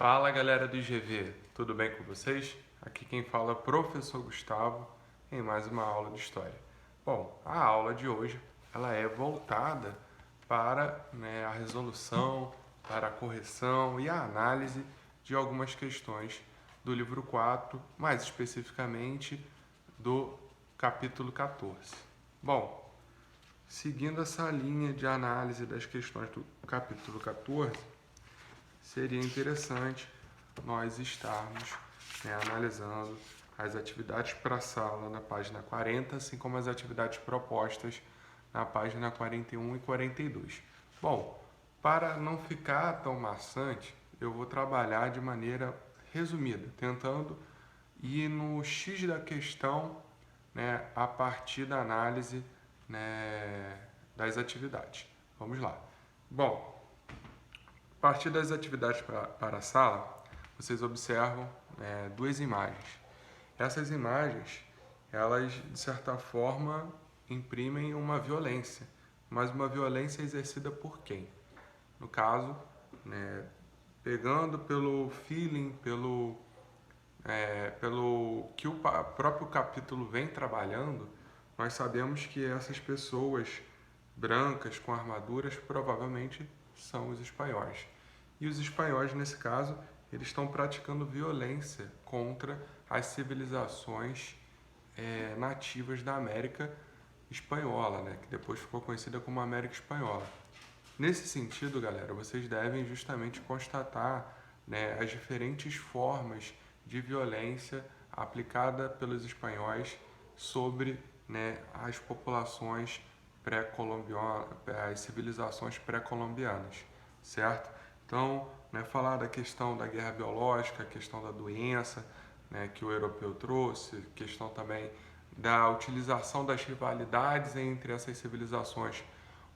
Fala galera do IGV, tudo bem com vocês? Aqui quem fala é o professor Gustavo em mais uma aula de História. Bom, a aula de hoje ela é voltada para a resolução, para a correção e a análise de algumas questões do livro 4, mais especificamente do capítulo 14. Bom, seguindo essa linha de análise das questões do capítulo 14, seria interessante nós estarmos analisando as atividades para a sala na página 40, assim como as atividades propostas na página 41 e 42. Bom, para não ficar tão maçante, eu vou trabalhar de maneira resumida, tentando ir no X da questão a partir da análise das atividades. Vamos lá. Bom, a partir das atividades para a sala, vocês observam duas imagens. Essas imagens, elas de certa forma imprimem uma violência, mas uma violência exercida por quem? No caso, pegando pelo feeling, pelo que o próprio capítulo vem trabalhando, nós sabemos que essas pessoas brancas com armaduras provavelmente são os espanhóis. E os espanhóis, nesse caso, eles estão praticando violência contra as civilizações nativas da América Espanhola, que depois ficou conhecida como América Espanhola. Nesse sentido, galera, vocês devem justamente constatar as diferentes formas de violência aplicada pelos espanhóis sobre as populações pré-colombianas, as civilizações pré-colombianas, certo? Então, falar da questão da guerra biológica, a questão da doença que o europeu trouxe, questão também da utilização das rivalidades entre essas civilizações,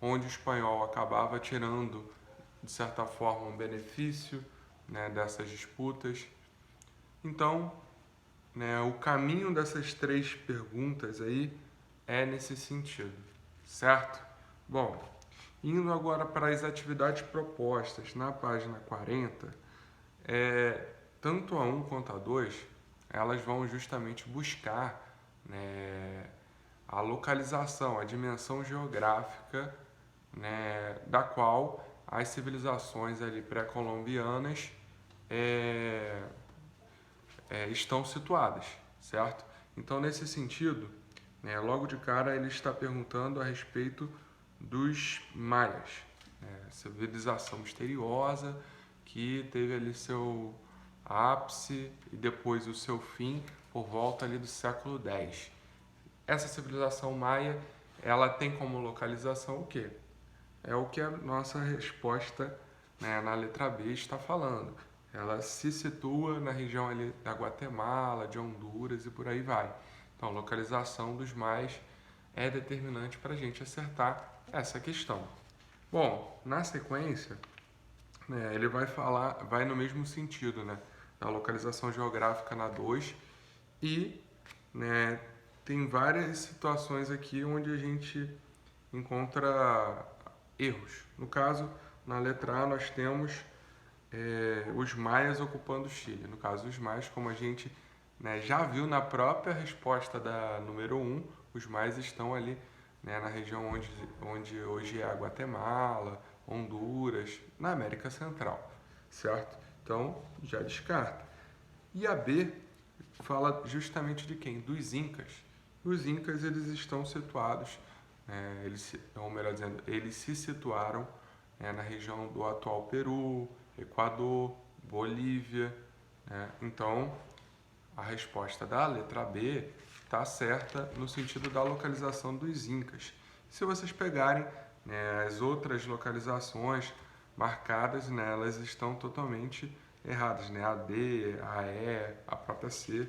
onde o espanhol acabava tirando, de certa forma, um benefício dessas disputas. Então, o caminho dessas três perguntas aí é nesse sentido, certo? Bom, indo agora para as atividades propostas na página 40, tanto a 1 quanto a 2, elas vão justamente buscar a localização, a dimensão geográfica da qual as civilizações ali pré-colombianas estão situadas, certo? Então, nesse sentido, logo de cara ele está perguntando a respeito dos maias, civilização misteriosa que teve ali seu ápice e depois o seu fim por volta ali do século X. Essa civilização maia, ela tem como localização o quê? É o que a nossa resposta na letra B está falando. Ela se situa na região ali da Guatemala, de Honduras e por aí vai. Então, a localização dos maias é determinante para a gente acertar essa questão. Bom, na sequência, ele vai no mesmo sentido, da localização geográfica na 2 e tem várias situações aqui onde a gente encontra erros. No caso, na letra A nós temos os maias ocupando o Chile. No caso, os maias, como a gente já viu na própria resposta da número 1, os maias estão ali na região onde hoje é a Guatemala, Honduras, na América Central, certo? Então, já descarta. E a B fala justamente de quem? Dos Incas. Os Incas, eles estão situados, ou melhor dizendo, eles se situaram na região do atual Peru, Equador, Bolívia. Então, a resposta da letra B está certa no sentido da localização dos Incas. Se vocês pegarem as outras localizações marcadas, elas estão totalmente erradas. A D, a E, a própria C,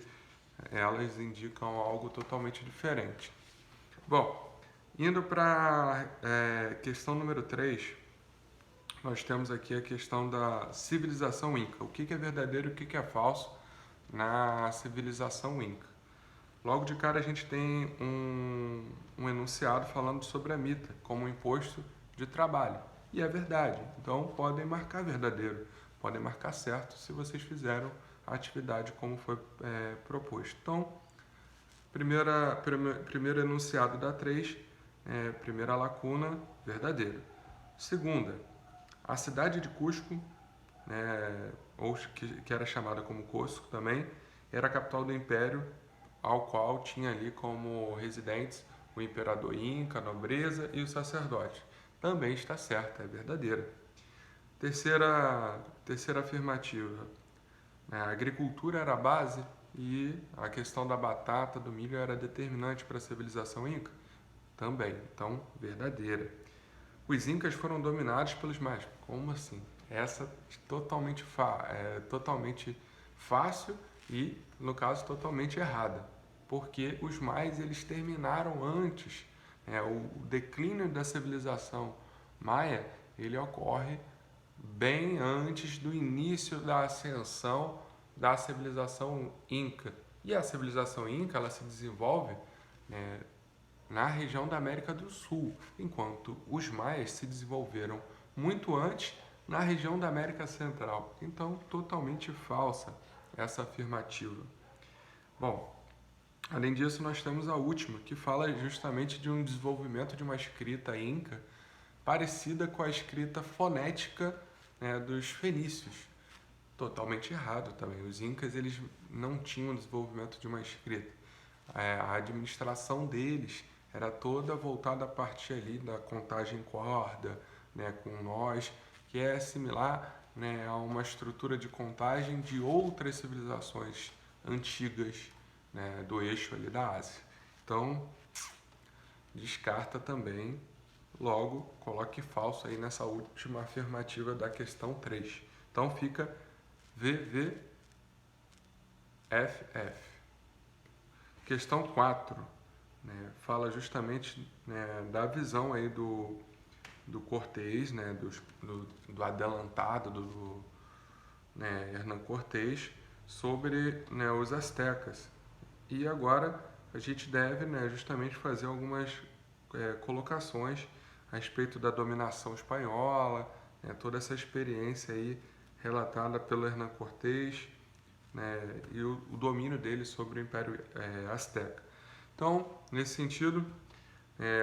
elas indicam algo totalmente diferente. Bom, indo para a questão número 3, nós temos aqui a questão da civilização Inca. O que é verdadeiro e o que é falso na civilização Inca? Logo de cara a gente tem um enunciado falando sobre a mita como um imposto de trabalho. E é verdade, então podem marcar verdadeiro. podem marcar certo se vocês fizeram a atividade como foi proposto. Então, primeiro enunciado da 3, primeira lacuna, verdadeira. Segunda, a cidade de Cusco, ou que era chamada como Cusco também, era a capital do império, ao qual tinha ali como residentes o imperador Inca, a nobreza e o sacerdote. Também está certa, é verdadeira. Terceira afirmativa, a agricultura era a base e a questão da batata, do milho era determinante para a civilização Inca? Também, então verdadeira. Os Incas foram dominados pelos maias. Como assim? Essa é totalmente fácil e, no caso, totalmente errada. Porque os maias eles terminaram antes. O declínio da civilização maia ele ocorre bem antes do início da ascensão da civilização Inca. E a civilização Inca ela se desenvolve na região da América do Sul, enquanto os maias se desenvolveram muito antes na região da América Central. Então, totalmente falsa essa afirmativa. Bom, além disso, nós temos a última, que fala justamente de um desenvolvimento de uma escrita inca parecida com a escrita fonética dos fenícios. Totalmente errado também. Os incas eles não tinham o desenvolvimento de uma escrita. A administração deles era toda voltada a partir ali da contagem corda, com nós, que é similar a uma estrutura de contagem de outras civilizações antigas do eixo ali da Ásia. Então, descarta também, logo coloque falso aí nessa última afirmativa da questão 3. Então fica VVFF. Questão 4, fala justamente da visão aí do Cortés, do adelantado do Hernán Cortés sobre os astecas. E agora a gente deve justamente fazer algumas colocações a respeito da dominação espanhola, toda essa experiência aí relatada pelo Hernán Cortés, e o domínio dele sobre o Império Azteca. Então, nesse sentido,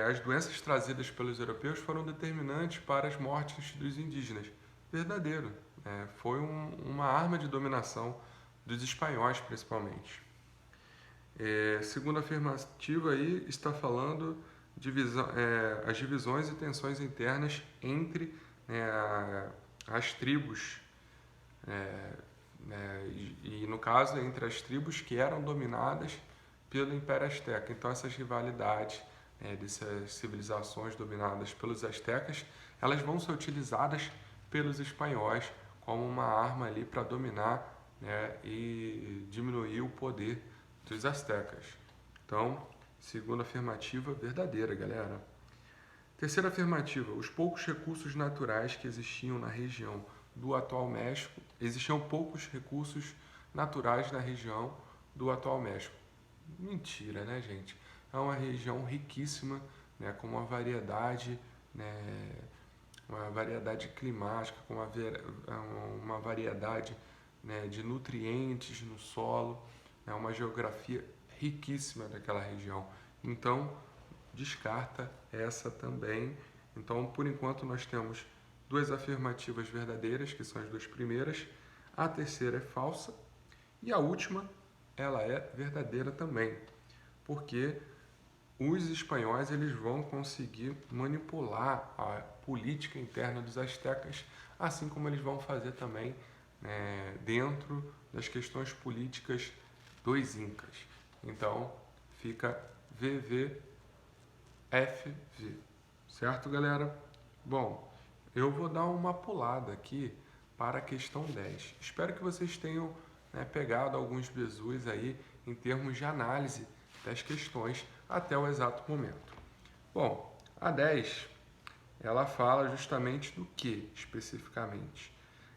as doenças trazidas pelos europeus foram determinantes para as mortes dos indígenas. Verdadeiro. Foi uma arma de dominação dos espanhóis, principalmente. Segunda afirmativa aí está falando as divisões e tensões internas entre as tribos, e no caso entre as tribos que eram dominadas pelo Império Azteca. Então essas rivalidades dessas civilizações dominadas pelos astecas, elas vão ser utilizadas pelos espanhóis como uma arma ali para dominar e diminuir o poder dos astecas. Então, segunda afirmativa, verdadeira, galera. Terceira afirmativa, os poucos recursos naturais que existiam na região do atual México, existiam poucos recursos naturais na região do atual México. Mentira, né, gente? É uma região riquíssima, com uma variedade climática, com uma variedade de nutrientes no solo, uma geografia riquíssima daquela região. Então, descarta essa também. Então, por enquanto, nós temos duas afirmativas verdadeiras, que são as duas primeiras. A terceira é falsa. E a última, ela é verdadeira também. Porque os espanhóis eles vão conseguir manipular a política interna dos astecas, assim como eles vão fazer também dentro das questões políticas dos incas. Então, fica VVFV. Certo, galera? Bom, eu vou dar uma pulada aqui para a questão 10. Espero que vocês tenham pegado alguns bizus aí em termos de análise das questões até o exato momento. Bom, a 10, ela fala justamente do que, especificamente?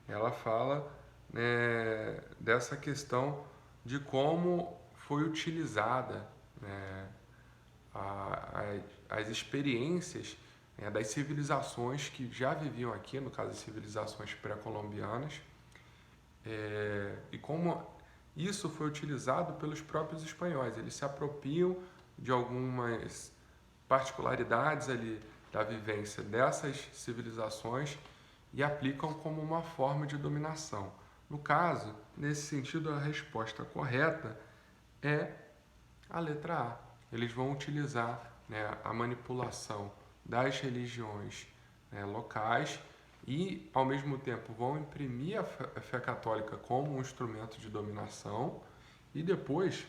Ela fala dessa questão de como foi utilizada as experiências das civilizações que já viviam aqui, no caso, as civilizações pré-colombianas, E como isso foi utilizado pelos próprios espanhóis, eles se apropriam de algumas particularidades ali da vivência dessas civilizações e aplicam como uma forma de dominação. No caso, nesse sentido, a resposta correta é a letra A. Eles vão utilizar, né, a manipulação das religiões, né, locais e, ao mesmo tempo, vão imprimir a fé católica como um instrumento de dominação e depois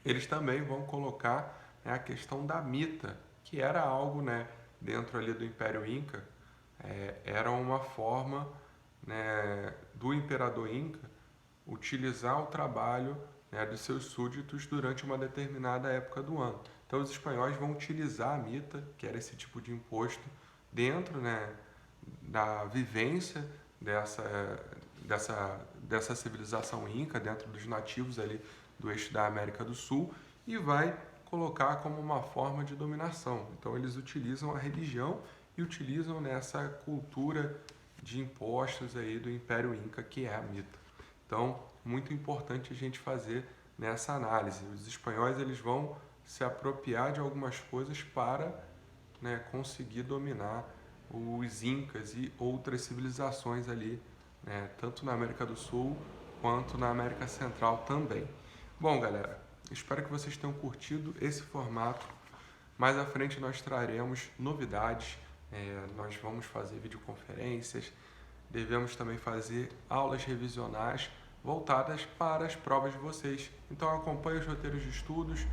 eles também vão colocar, né, a questão da mita, que era algo, né, dentro ali do Império Inca, era uma forma, né, do imperador Inca utilizar o trabalho, né, dos seus súditos durante uma determinada época do ano. Então os espanhóis vão utilizar a mita, que era esse tipo de imposto, dentro, né, da vivência dessa civilização inca, dentro dos nativos ali do eixo da América do Sul, e vai colocar como uma forma de dominação. Então eles utilizam a religião e utilizam nessa cultura de impostos aí do Império Inca, que é a mita. Então, muito importante a gente fazer nessa análise. Os espanhóis eles vão se apropriar de algumas coisas para, né, conseguir dominar os incas e outras civilizações ali, né, tanto na América do Sul quanto na América Central também. Bom, galera, espero que vocês tenham curtido esse formato. Mais à frente nós traremos novidades, nós vamos fazer videoconferências, devemos também fazer aulas revisionais voltadas para as provas de vocês. Então acompanhe os roteiros de estudos,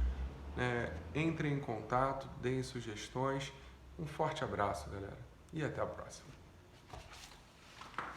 entrem em contato, deem sugestões. Um forte abraço, galera, e até a próxima.